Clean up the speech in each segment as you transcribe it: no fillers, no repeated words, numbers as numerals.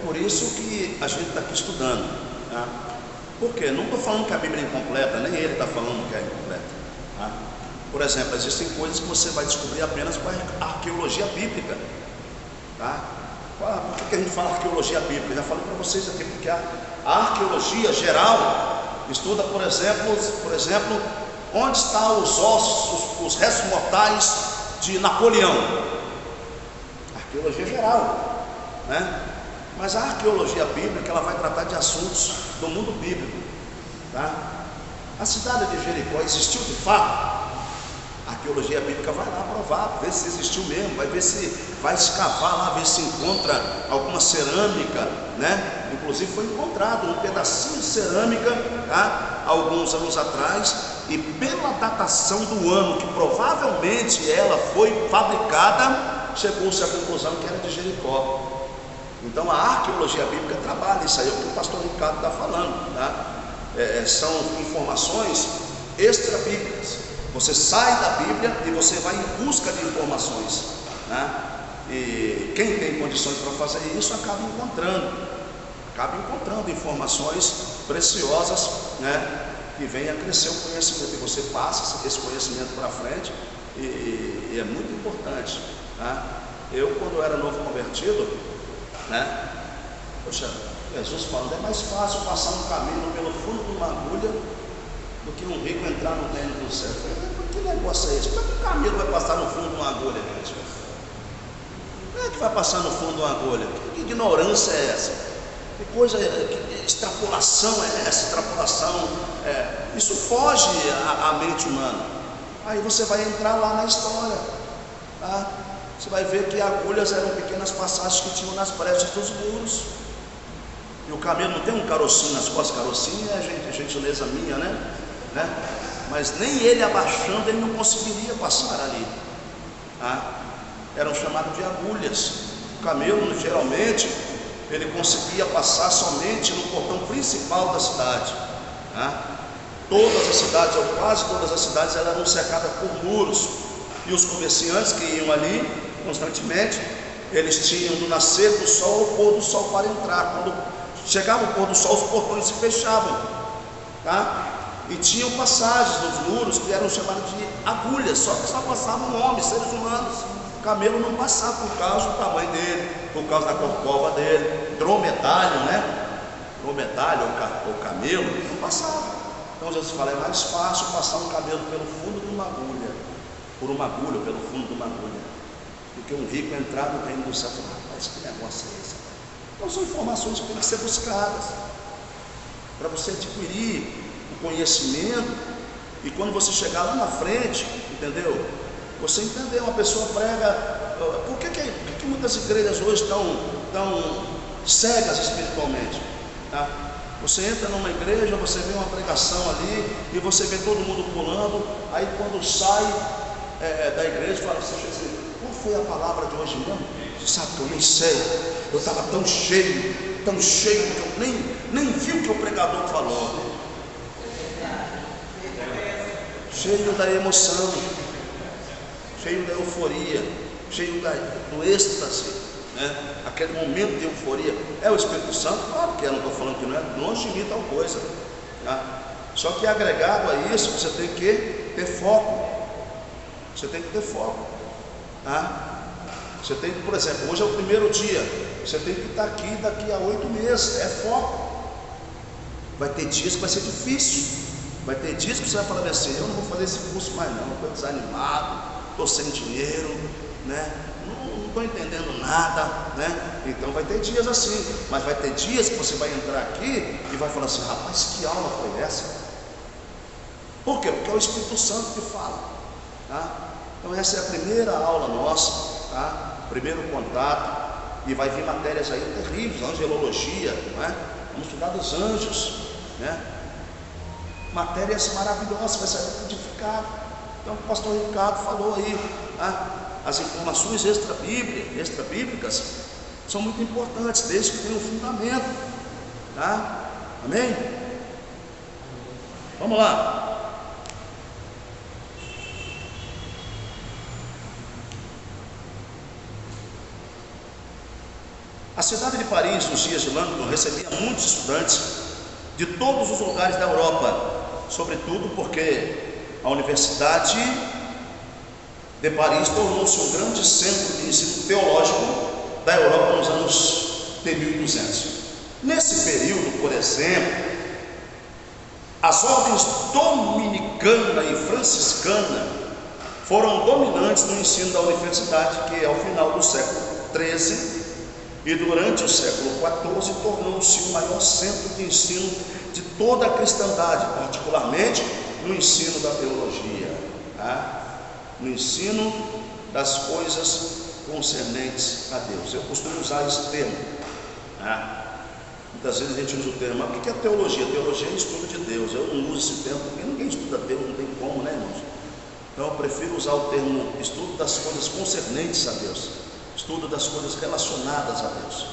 por isso que a gente está aqui estudando, tá? Por quê? Não estou falando que a Bíblia é incompleta, nem ele está falando que é incompleta, tá? Por exemplo, existem coisas que você vai descobrir apenas com a arqueologia bíblica, tá? Por que a gente fala arqueologia bíblica? Eu já falei para vocês aqui, porque a arqueologia geral estuda, por exemplo, onde estão os ossos, os restos mortais de Napoleão. Arqueologia geral, né? Mas a arqueologia bíblica, ela vai tratar de assuntos do mundo bíblico, tá? A cidade de Jericó existiu de fato? A arqueologia bíblica vai lá provar, ver se existiu mesmo, vai escavar lá, ver se encontra alguma cerâmica, né? Inclusive foi encontrado um pedacinho de cerâmica, tá? Alguns anos atrás, e pela datação do ano que provavelmente ela foi fabricada, chegou-se à conclusão que era de Jericó. Então a arqueologia bíblica trabalha isso aí, é o que o pastor Ricardo está falando, tá? São informações extra-bíblicas. Você sai da Bíblia e você vai em busca de informações, né? E quem tem condições para fazer isso acaba encontrando informações preciosas, né? Que vem a crescer o conhecimento, e você passa esse conhecimento para frente, e é muito importante, né? Eu, quando eu era novo convertido, né? Poxa, Jesus falando, é mais fácil passar um caminho pelo fundo de uma agulha do que um rico entrar no reino do céu. Eu falei, que negócio é esse? Como é que um camelo vai passar no fundo de uma agulha, gente? Como é que vai passar no fundo de uma agulha? Que ignorância é essa? Que coisa, que extrapolação é essa? Isso foge à mente humana. Aí você vai entrar lá na história, tá? Você vai ver que agulhas eram pequenas passagens que tinham nas brechas dos muros. E o camelo não tem um carocinho nas costas, carocinho é gentileza minha, né? Mas nem ele abaixando, ele não conseguiria passar ali, tá? Eram chamados de agulhas. O camelo, geralmente, ele conseguia passar somente no portão principal da cidade, tá? Todas as cidades, ou quase todas as cidades, elas eram cercadas por muros, e os comerciantes que iam ali constantemente, eles tinham do nascer do sol ao pôr do sol para entrar. Quando chegava o pôr do sol, os portões se fechavam, tá? E tinham passagens nos muros que eram chamadas de agulhas, só que só passavam homens, seres humanos. O camelo não passava por causa do tamanho dele, por causa da corcova dele. Dromedário, né? Dromedário ou camelo, não passava. Então Jesus fala, é mais fácil passar um camelo pelo fundo de uma agulha, pelo fundo de uma agulha, do que um rico entrar no reino do céu. Mas que negócio é esse? Então são informações que têm que ser buscadas para você adquirir o conhecimento, e quando você chegar lá na frente, entendeu? Você entendeu, uma pessoa prega, por que muitas igrejas hoje estão cegas espiritualmente, tá? Você entra numa igreja, você vê uma pregação ali, e você vê todo mundo pulando, aí quando sai da igreja, fala assim, qual foi a palavra de hoje mesmo? Você sabe que eu nem sei, eu estava tão cheio, que eu nem vi o que o pregador falou. Cheio da emoção, cheio da euforia, cheio do êxtase, né? Aquele momento de euforia. É o Espírito Santo? Claro que eu não estou falando que não é, longe de mim tal coisa, tá? Só que agregado a isso, você tem que ter foco. Tá? Você tem que, por exemplo, hoje é o primeiro dia, você tem que estar aqui daqui a 8 meses, é foco. Vai ter dias que vai ser difícil. Vai ter dias que você vai falar assim, eu não vou fazer esse curso mais não, estou desanimado, estou sem dinheiro, né? Não estou entendendo nada, né? Então vai ter dias assim, mas vai ter dias que você vai entrar aqui e vai falar assim, rapaz, que aula foi essa? Por quê? Porque é o Espírito Santo que fala, tá? Então essa é a primeira aula nossa, tá? Primeiro contato, e vai vir matérias aí terríveis, angelologia, né? Vamos estudar dos anjos, né? Matérias maravilhosas, vai ser codificado. Então o pastor Ricardo falou aí, tá? As informações extra-bíblicas são muito importantes, desde que tenham um fundamento, tá? Amém? Vamos lá. A cidade de Paris, nos dias de Langton, recebia muitos estudantes de todos os lugares da Europa, sobretudo porque a Universidade de Paris tornou-se um grande centro de ensino teológico da Europa nos anos de 1200. Nesse período, por exemplo, as ordens dominicana e franciscana foram dominantes no ensino da universidade, que ao final do século XIII e durante o século XIV tornou-se o maior centro de ensino de toda a cristandade, particularmente no ensino da teologia, no ensino das coisas concernentes a Deus. Eu costumo usar esse termo, muitas vezes a gente usa o termo, mas o que é teologia? Teologia é estudo de Deus. Eu não uso esse termo porque ninguém estuda Deus, não tem como, né, irmãos? Então eu prefiro usar o termo estudo das coisas concernentes a Deus, estudo das coisas relacionadas a Deus.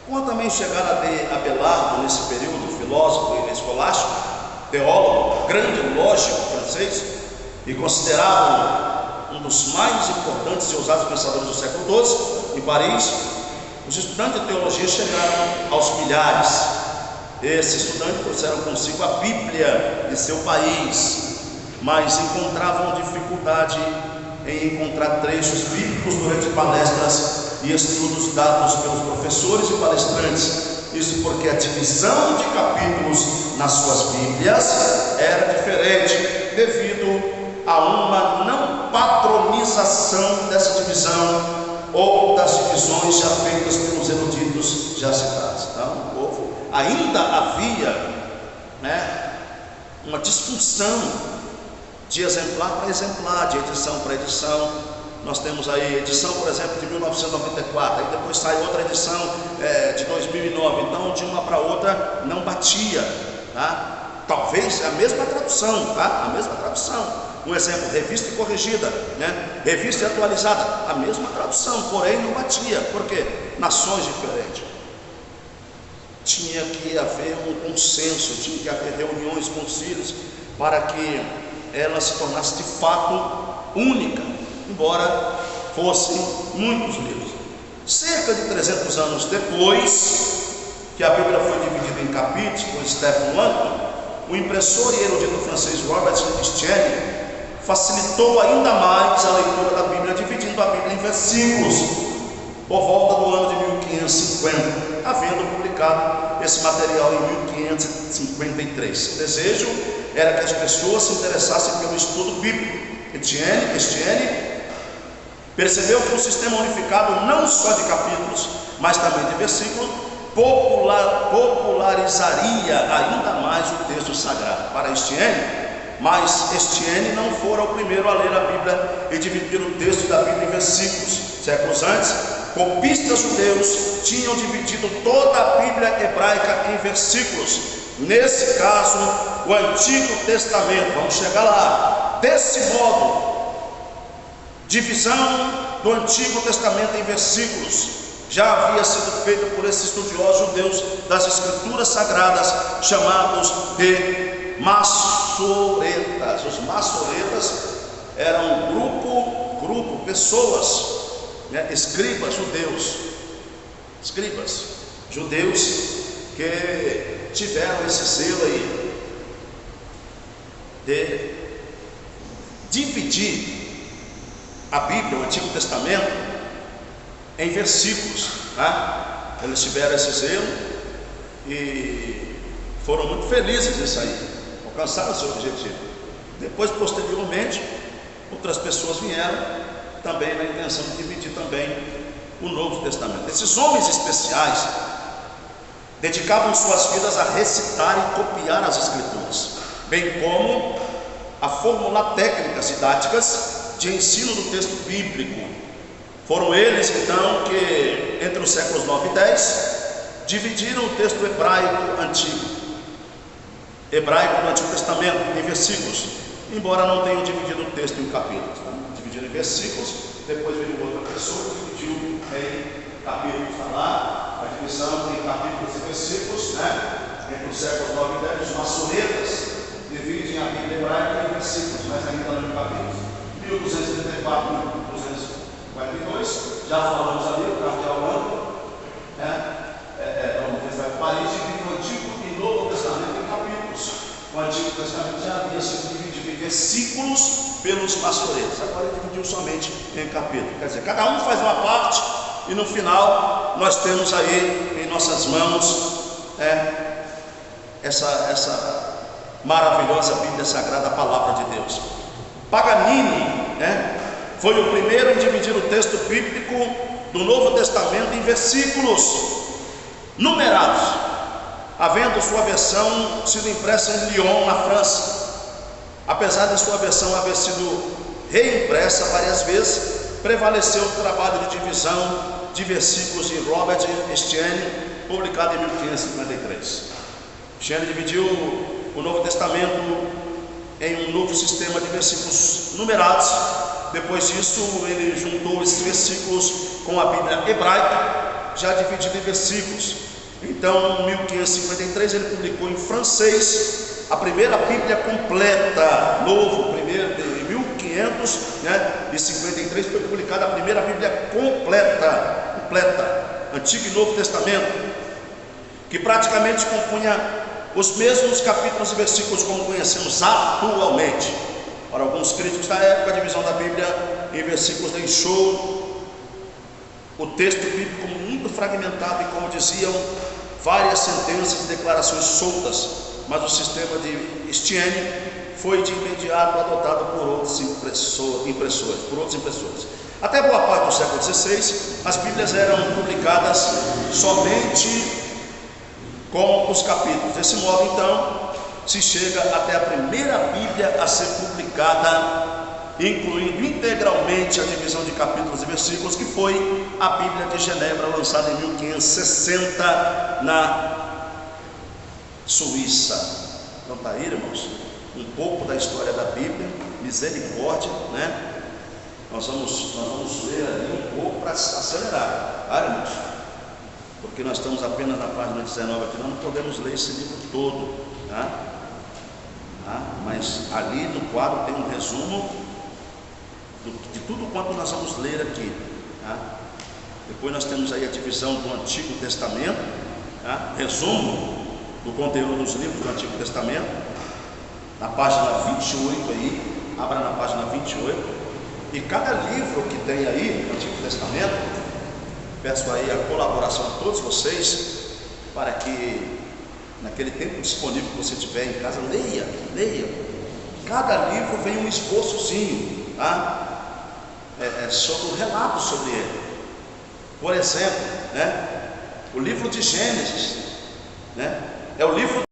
Com a também chegada de Abelardo nesse período, filósofo e escolástico, teólogo, grande lógico francês, e considerado um dos mais importantes e ousados pensadores do século XII, em Paris, os estudantes de teologia chegaram aos milhares. Esses estudantes trouxeram consigo a Bíblia de seu país, mas encontravam dificuldade em encontrar trechos bíblicos durante palestras e estudos dados pelos professores e palestrantes. Isso porque a divisão de capítulos nas suas Bíblias era diferente, devido a uma não patronização dessa divisão ou das divisões já feitas pelos eruditos já citados. Então, o povo ainda havia uma disfunção de exemplar para exemplar, de edição para edição. Nós temos aí edição, por exemplo, de 1994, aí depois sai outra edição de 2009, então de uma para outra não batia, talvez a mesma tradução, a mesma tradução. Um exemplo, revista e corrigida, revista e atualizada, a mesma tradução, porém não batia. Por quê? Nações diferentes. Tinha que haver um consenso, tinha que haver reuniões, concílios, para que ela se tornasse de fato única, embora fossem muitos livros. Cerca de 300 anos depois que a Bíblia foi dividida em capítulos por Stephen Langton, o impressor e erudito francês Robert Estienne facilitou ainda mais a leitura da Bíblia, dividindo a Bíblia em versículos, por volta do ano de 1550, havendo publicado esse material em 1553. O desejo era que as pessoas se interessassem pelo estudo bíblico. Estienne percebeu que um sistema unificado não só de capítulos, mas também de versículos, popularizaria ainda mais o texto sagrado. Para Estienne, mas Estienne não fora o primeiro a ler a Bíblia e dividir o texto da Bíblia em versículos. Séculos antes, copistas judeus tinham dividido toda a Bíblia hebraica em versículos. Nesse caso, o Antigo Testamento, vamos chegar lá. Desse modo, divisão do Antigo Testamento em versículos já havia sido feita por esses estudiosos judeus das Escrituras Sagradas, chamados de maçoretas. Os maçoretas eram um grupo, pessoas, escribas judeus que tiveram esse zelo aí de dividir a Bíblia, o Antigo Testamento, em versículos. Eles tiveram esse zelo e foram muito felizes nisso aí, alcançaram o seu objetivo. Depois, posteriormente, outras pessoas vieram também na intenção de dividir também o Novo Testamento. Esses homens especiais dedicavam suas vidas a recitar e copiar as Escrituras, bem como a formular técnicas didáticas de ensino do texto bíblico. Foram eles então que, entre os séculos 9 e 10, dividiram o texto hebraico do Antigo Testamento em versículos, embora não tenham dividido o texto em capítulos. Dividiram em versículos, depois veio outra pessoa que dividiu em capítulos. Está lá a divisão em capítulos e versículos, entre os séculos 9 e 10, os maçoretas dividem a Bíblia hebraica em versículos, mas ainda não em capítulos. 1234, 1242, já falamos ali, o cardeal Langton, o Antigo Testamento já havia sido dividido em versículos pelos pastoreiros. Agora ele dividiu somente em capítulos. Quer dizer, cada um faz uma parte e no final nós temos aí em nossas mãos essa maravilhosa Bíblia Sagrada, a Palavra de Deus. Paganini foi o primeiro em dividir o texto bíblico do Novo Testamento em versículos numerados, havendo sua versão sido impressa em Lyon, na França. Apesar de sua versão haver sido reimpressa várias vezes, prevaleceu o trabalho de divisão de versículos de Robert Estienne, publicado em 1553. Estienne dividiu o Novo Testamento em um novo sistema de versículos numerados. Depois disso, ele juntou esses versículos com a Bíblia hebraica, já dividida em versículos. Então, em 1553, ele publicou em francês a primeira Bíblia completa. Primeiro de 1553 foi publicada a primeira Bíblia completa, Antigo e Novo Testamento, que praticamente compunha os mesmos capítulos e versículos como conhecemos atualmente. Para alguns críticos da época, a divisão da Bíblia em versículos deixou o texto bíblico muito fragmentado e, como diziam, várias sentenças e declarações soltas, mas o sistema de Estienne foi de imediato adotado por outros impressores. Até boa parte do século XVI, as Bíblias eram publicadas somente com os capítulos. Desse modo, então, se chega até a primeira Bíblia a ser publicada, incluindo integralmente a divisão de capítulos e versículos, que foi a Bíblia de Genebra, lançada em 1560 na Suíça. Então está aí, irmãos, um pouco da história da Bíblia. Misericórdia, nós vamos ler ali um pouco para acelerar, tá, irmãos? Porque nós estamos apenas na página 19 aqui, nós não podemos ler esse livro todo, tá? Mas ali no quadro tem um resumo de tudo quanto nós vamos ler aqui, tá? Depois nós temos aí a divisão do Antigo Testamento, tá? Resumo do conteúdo dos livros do Antigo Testamento, na página 28 aí, abra na página 28, e cada livro que tem aí no Antigo Testamento, peço aí a colaboração de todos vocês, para que naquele tempo disponível que você tiver em casa, leia. Cada livro vem um esboçozinho, tá? Sobre o relato sobre ele. Por exemplo, o livro de Gênesis, é o livro